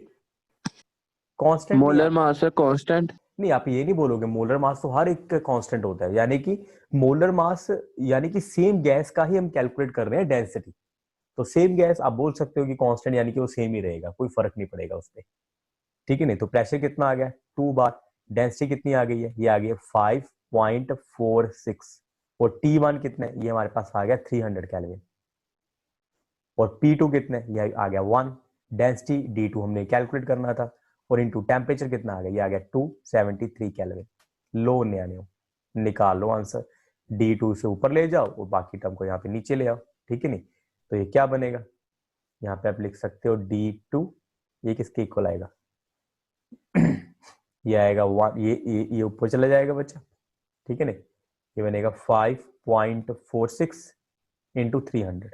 कांस्टेंट नहीं, मोलर आप मास है कांस्टेंट। नहीं, आप ये नहीं बोलोगे, मोलर मास तो हर एक कांस्टेंट होता है, यानी कि मोलर मास यानी कि सेम गैस का ही हम कैलकुलेट कर रहे हैं डेंसिटी। तो सेम गैस आप बोल सकते हो कि कांस्टेंट, यानी कि वो सेम ही रहेगा, कोई फर्क नहीं पड़ेगा उसपे, ठीक है नहीं। तो प्रेशर कितना आ गया 2 बार, डेंसिटी कितनी आ गई है, ये आ गई है 5.46, और T1 कितना है, ये हमारे पास आ गया 300 केल्विन, और P2 कितने, ये आ गया 1। डेंसिटी D2 हमने कैलकुलेट करना था, और इनटू टेम्परेचर कितना आ गया, ये आ गया 273 केल्विन। लो न्यानो, निकाल लो आंसर, D2 से ऊपर ले जाओ और बाकी टर्म को यहाँ पे नीचे ले आओ, ठीक है नहीं। तो ये क्या बनेगा, यहाँ पे आप लिख सकते हो D2, ये किसके इक्वल आएगा ये आएगा 1, ये ऊपर चला जाएगा बच्चा, ठीक है ना। ये बनेगा 5 0.46 इंटू 300,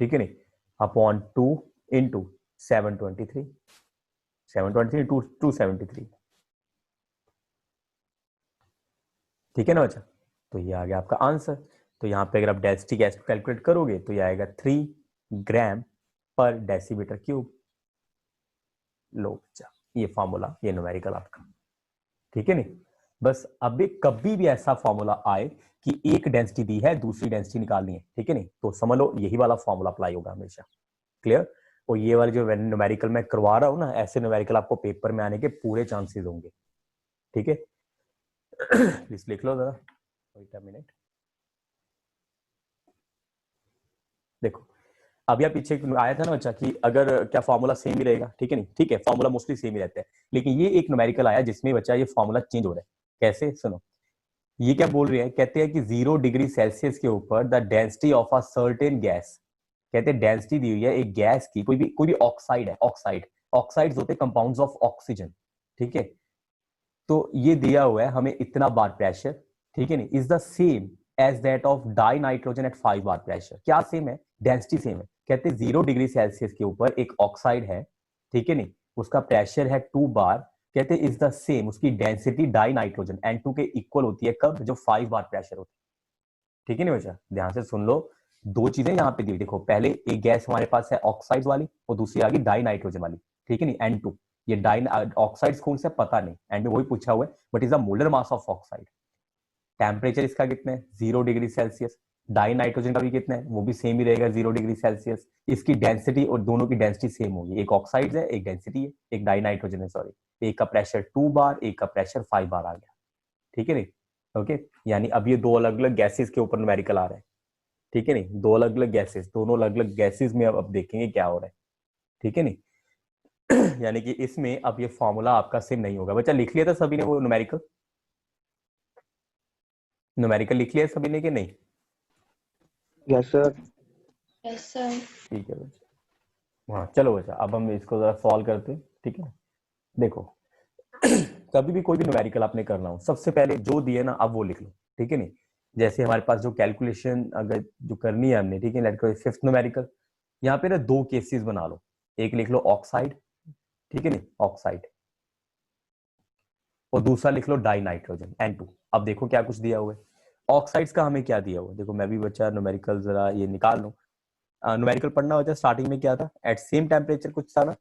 ठीक है नहीं, अपॉन 2 इंटू 723, 723 273, ठीक है ना बच्चा। तो ये आ गया आपका आंसर। तो यहाँ पे अगर आप डेंसिटी कैलकुलेट करोगे तो ये आएगा 3 ग्राम पर डेसीमीटर क्यूब। लो बच्चा, ये फॉर्मूला, ये न्यूमेरिकल आपका, ठीक है नहीं। बस अभी कभी भी ऐसा फॉर्मूला आए कि एक डेंसिटी दी है, दूसरी डेंसिटी निकालनी है, ठीक है नहीं, तो समझ लो यही वाला फॉर्मूला अप्लाई होगा हमेशा। क्लियर। और ये वाले जो न्यूमेरिकल मैं करवा रहा हूँ ना, ऐसे न्यूमेरिकल आपको पेपर में आने के पूरे चांसेस होंगे, ठीक है। प्लीज लिख लो जरा, वेट अ मिनट। देखो अभी आप पीछे आया था ना बच्चा कि अगर क्या फॉर्मूला सेम ही रहेगा, ठीक है नहीं, ठीक है, फॉर्मूला मोस्टली सेम ही रहता है, लेकिन ये एक न्यूमेरिकल आया जिसमें बच्चा ये फॉर्मूला चेंज हो रहा है। कैसे, सुनो। ये क्या बोल रहे हैं, कहते हैं कि 0 डिग्री सेल्सियस के ऊपर the density of a certain gas, कहते हैं डेंसिटी दी हुई है एक गैस की, कोई भी ऑक्साइड है, ऑक्साइड्स होते हैं कंपाउंड्स ऑफ ऑक्सीजन, ठीक है। तो ये दिया हुआ है हमें इतना बार प्रेशर, ठीक है नहीं, is the same as that of di nitrogen at 5 bar pressure. क्या सेम है, डेंसिटी सेम है। कहते हैं 0 डिग्री सेल्सियस के ऊपर एक ऑक्साइड है, ठीक है नहीं, उसका प्रेशर है 2 बार, कहते हैं इज द सेम, उसकी डेंसिटी डाई नाइट्रोजन N2 के इक्वल होती है, कब, जो 5 बार प्रेशर होता है, ठीक है नहीं बच्चा। ध्यान से सुन लो, दो चीजें यहाँ पे दी, देखो पहले एक गैस हमारे पास है ऑक्साइड वाली और दूसरी आ गई डाई नाइट्रोजन वाली, ठीक है नहीं, N2। ये डाई ऑक्साइड्स कौन से पता नहीं, एंड में वही पूछा हुआ है, but is the molar mass of oxide. Temperature इसका कितना है, 0 डिग्री सेल्सियस। डाई नाइट्रोजन का भी कितना है, वो भी सेम ही रहेगा, 0 डिग्री सेल्सियस। इसकी डेंसिटी और दोनों की डेंसिटी सेम होगी, एक ऑक्साइड है, एक डेंसिटी है, एक डाई नाइट्रोजन है, सॉरी। एक का प्रेशर 2 बार, एक का प्रेशर 5 बार आ गया, ठीक है नहीं। ओके, यानी अब ये दो अलग अलग गैसेस के ऊपर न्यूमेरिकल आ रहा है, ठीक है नहीं, दो अलग अलग गैसेस, दोनों अलग अलग गैसेस में अब देखेंगे क्या हो रहा है, ठीक है नहीं। यानी कि इसमें अब ये फॉर्मूला आपका सेम नहीं होगा। बच्चा लिख लिया था सभी ने वो न्यूमेरिकल, न्यूमेरिकल लिख लिया सभी ने कि नहीं? Yes sir. Yes sir. ठीक है बच्चा, हाँ चलो बच्चा, अब हम इसको जरा सॉल्व करते हैं, ठीक है। देखो कभी भी कोई भी न्यूमेरिकल आपने करना हो, सबसे पहले जो दिए ना अब वो लिख लो, ठीक है नहीं। जैसे हमारे पास जो कैलकुलेशन अगर जो करनी है हमने, ठीक है, लेट को फिफ्थ न्यूमेरिकल, यहाँ पे ना दो केसेस बना लो, एक लिख लो ऑक्साइड, ठीक है नहीं, ऑक्साइड, और दूसरा लिख लो डाई नाइट्रोजन N2। अब देखो क्या कुछ दिया हुआ है, ऑक्साइड्स का हमें क्या दिया हुआ है, देखो मैं भी बच्चा न्यूमेरिकल जरा ये निकाल लूं। न्यूमेरिकल पढ़ना होता है, स्टार्टिंग में क्या था, एट सेम टेम्परेचर कुछ था ना,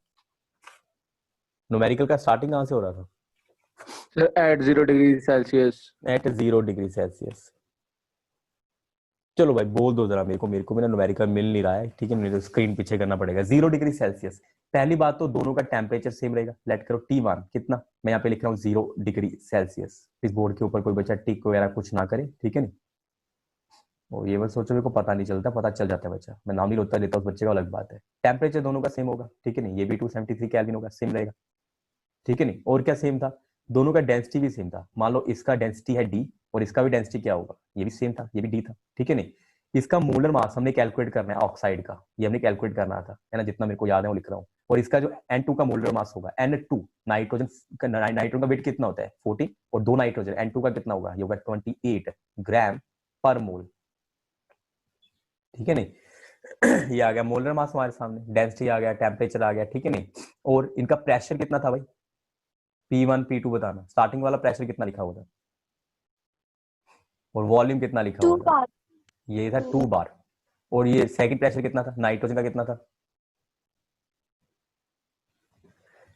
न्यूमेरिकल का स्टार्टिंग कहां से हो रहा था, sir at 0 degree Celsius. At 0 degree Celsius. चलो भाई बोल दो जरा मेरे को मेरा न्यूमेरिकल मिल नहीं रहा है, ठीक है, मुझे स्क्रीन पीछे करना पड़ेगा। 0 डिग्री सेल्सियस, पहली बात तो दोनों का टेम्परेचर सेम रहेगा। लेट करो T1 कितना, मैं यहाँ पे लिख रहा हूँ 0 डिग्री सेल्सियस। इस बोर्ड के ऊपर कोई बच्चा टिक वगैरह कुछ ना करे, ठीक है नहीं। और ये मत सोचो मेरे को पता नहीं चलता, पता चल जाता है बच्चा, मैं नाम नहीं लेता उस बच्चे का, अलग बात है। टेम्परेचर दोनों का सेम होगा, ठीक है नहीं, ये भी 273 केल्विन होगा, सेम रहेगा, ठीक है नहीं। और क्या सेम था, दोनों का डेंसिटी भी सेम था। मान लो इसका डेंसिटी है D और इसका भी डेंसिटी क्या होगा, ये भी सेम था, ये भी D था, ठीक है नहीं। इसका मोलर मास हमने कैलकुलेट करना है ऑक्साइड का, ये हमने कैलकुलेट करना था, है ना, जितना मेरे को याद है वो लिख रहा हूँ। और इसका जो N2 का मोलर मास होगा, N2 नाइट्रोजन का, नाइट्रोजन का वेट कितना होता है 40, और दो नाइट्रोजन N2 का कितना होगा, ये होगा 28 ग्राम पर मोल, ठीक है नहीं। ये आ गया मोलर मास हमारे सामने, डेंसिटी आ गया, टेम्परेचर आ गया, ठीक है नहीं। और इनका प्रेशर कितना था भाई, P1 P2 बताना, स्टार्टिंग वाला प्रेशर कितना लिखा हुआ था, और वॉल्यूम कितना लिखा 2 हुआ था, बार। ये था 2 बार। और ये सेकंड प्रेशर कितना था, नाइट्रोजन का कितना था,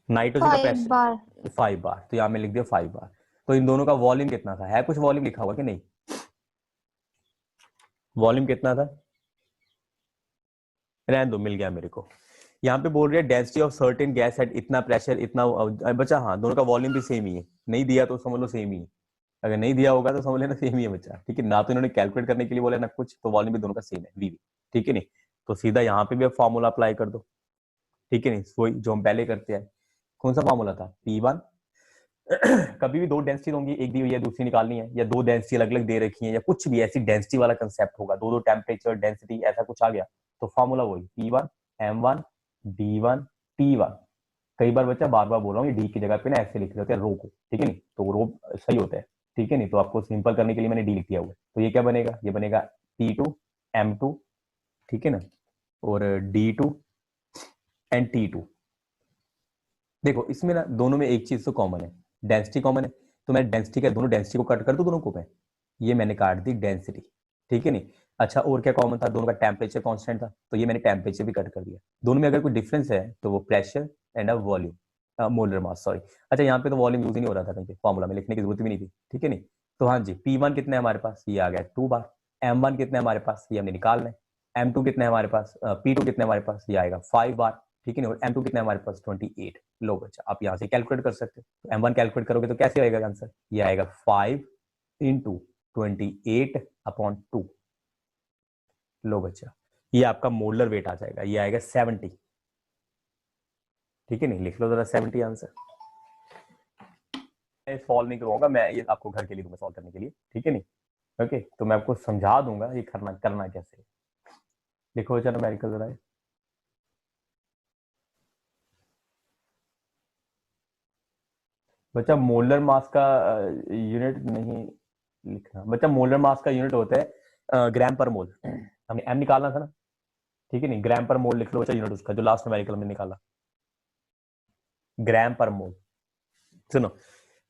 नाइट्रोजन का 5 प्रेशर बार। 5 बार, तो यहाँ में लिख दिया 5 बार। तो इन दोनों का वॉल्यूम कितना था, है कुछ वॉल्यूम लिखा हुआ कि नहीं, वॉल्यूम कितना था, रहने दो, मिल गया मेरे को। यहाँ पे बोल रहे हैं density of certain gas at इतना प्रेशर इतना, बच्चा हाँ दोनों का वॉल्यूम भी सेम ही है, नहीं दिया तो समझ लो सेम ही है, अगर नहीं दिया होगा तो समझ लेना सेम ही है बच्चा, ठीक है ना। तो इन्होंने कैलकुलेट करने के लिए बोला ना कुछ, तो वॉल्यूम भी दोनों का सेम है वी, ठीक है नहीं। तो सीधा यहाँ पे भी अब फॉर्मूला अप्लाई कर दो, ठीक है नहीं, वही जो हम पहले करते हैं। कौन सा फॉर्मूला था, P1। कभी भी दो डेंसिटी होंगी, एक दी हुई है दूसरी निकालनी है, या दो डेंसिटी अलग अलग दे रखी है, या कुछ भी ऐसी डेंसिटी वाला कंसेप्ट होगा, दो टेम्परेचर डेंसिटी ऐसा कुछ आ गया, तो फॉर्मूला वही P1 M1 D1 T1। कई बार बच्चा बार बार बोल रहा हूँ, ये डी की जगह पे ना ऐसे लिख रहे होते हैं रो को, ठीक है नहीं, तो रो सही होता है। ठीक है नहीं, तो आपको सिंपल करने के लिए मैंने डी लिख दिया हुआ है। तो ये क्या बनेगा, ये बनेगा T2 M2, ठीक है ना, और D2 एंड T2। देखो इसमें ना दोनों में एक चीज तो कॉमन है, डेंसिटी कॉमन है, तो मैं डेंसिटी का दोनों डेंसिटी को कट कर दूं दोनों को, मैं ये मैंने काट दी डेंसिटी, ठीक है नहीं। अच्छा और क्या कॉमन था, दोनों का टेम्परेचर कांस्टेंट था, तो ये मैंने टेम्परेचर भी कट कर दिया। दोनों में अगर कोई डिफरेंस है तो वो pressure and volume, molar mass sorry. अच्छा यहाँ पे तो वॉल्यूम यूज ही नहीं हो रहा था कहीं पे, फॉर्मूला में लिखने की जरूरत भी नहीं थी, ठीक है नहीं। तो हाँ जी, P1 कितना है हमारे पास, ये आ गया 2 बार। M1 कितना है हमारे पास, ये हमने निकालना है। M2 कितना है हमारे पास, P2 कितना है हमारे पास, ये आएगा 5 बार, ठीक है नहीं। और M2 कितना है हमारे पास 28। लो बच्चा आप यहाँ से कैलकुलेट कर सकते हो। तो M1 कैलकुलेट करोगे तो कैसे आएगा आंसर, ये आएगा 5 इंटू 28/2। लो बच्चा ये आपका मोलर वेट आ जाएगा, ये आएगा 70, ठीक है नहीं। लिख लो जरा 70 आंसर। मैं सॉल्व नहीं करूंगा, मैं ये आपको घर के लिए दूंगा सॉल्व करने के लिए, ठीक है नहीं। ओके तो मैं आपको समझा दूंगा ये करना कैसे। लिखो बच्चा न्यूमेरिकल जरा। बच्चा मोलर मास का यूनिट नहीं लिखना बच्चा, मोलर मास का यूनिट होता है ग्राम पर मोल। हमने एम निकालना था ना, ठीक है नहीं, ग्राम पर मोल लिख लो बच्चा यूनिट उसका, जो लास्ट न्यूमेरिकल में निकाला, ग्राम पर मोल। सुनो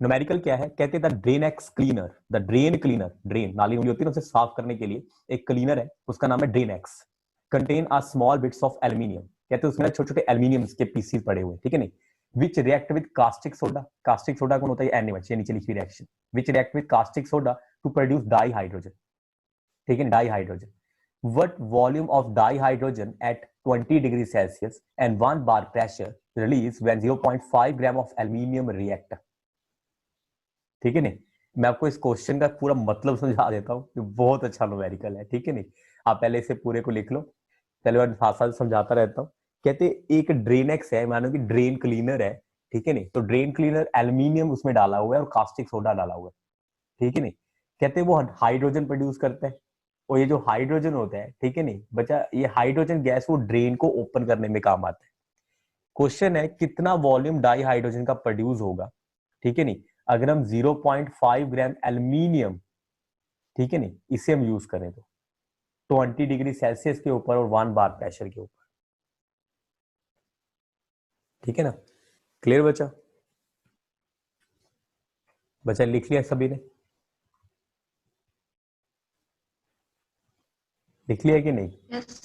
न्यूमेरिकल क्या है, कहते हैं the drain x cleaner, the drain cleaner, drain नाली होती है ना, उसे साफ करने के लिए एक क्लीनर है, उसका नाम है Drainex, contain a small bits of aluminium, कहते हैं उसमें छोटे छोटे एल्यूमिनियम के पीसीस पड़े हुए, ठीक है नहीं, which react with caustic soda. Caustic soda कौन होता है, NaOH, नीचे लिखी reaction, which react with caustic soda to produce di hydrogen, ठीक है, di hydrogen. What volume of dihydrogen at 20 degrees Celsius and 1 bar pressure release when 0.5 gram of aluminium react? ठीक है नहीं, मैं आपको इस क्वेश्चन का पूरा मतलब समझा देता हूँ, ये बहुत अच्छा न्यूमेरिकल है, ठीक है नहीं। आप पहले इसे पूरे को लिख लो, पहले मैं साथ साथ समझाता रहता हूँ। कहते एक ड्रेन एक्स है, मानो कि ड्रेन क्लीनर है, ठीक है नहीं, तो ड्रेन क्लीनर एल्यूमिनियम उसमें डाला हुआ है और कास्टिक सोडा डाला हुआ है, ठीक है नहीं। कहते वो हाइड्रोजन प्रोड्यूस करता है, और ये जो हाइड्रोजन होता है, ठीक है नहीं बच्चा, ये हाइड्रोजन गैस वो ड्रेन को ओपन करने में काम आता है। क्वेश्चन है कितना वॉल्यूम डाई हाइड्रोजन का प्रोड्यूस होगा, ठीक है नहीं, अगर हम 0.5 ग्राम एल्यूमिनियम, ठीक है नहीं, इसे हम यूज करें तो 20 डिग्री सेल्सियस के ऊपर और 1 बार प्रेशर के ऊपर, ठीक है ना। क्लियर बच्चा, बच्चा लिख लिया सभी ने, लिख लिया कि नहीं। यस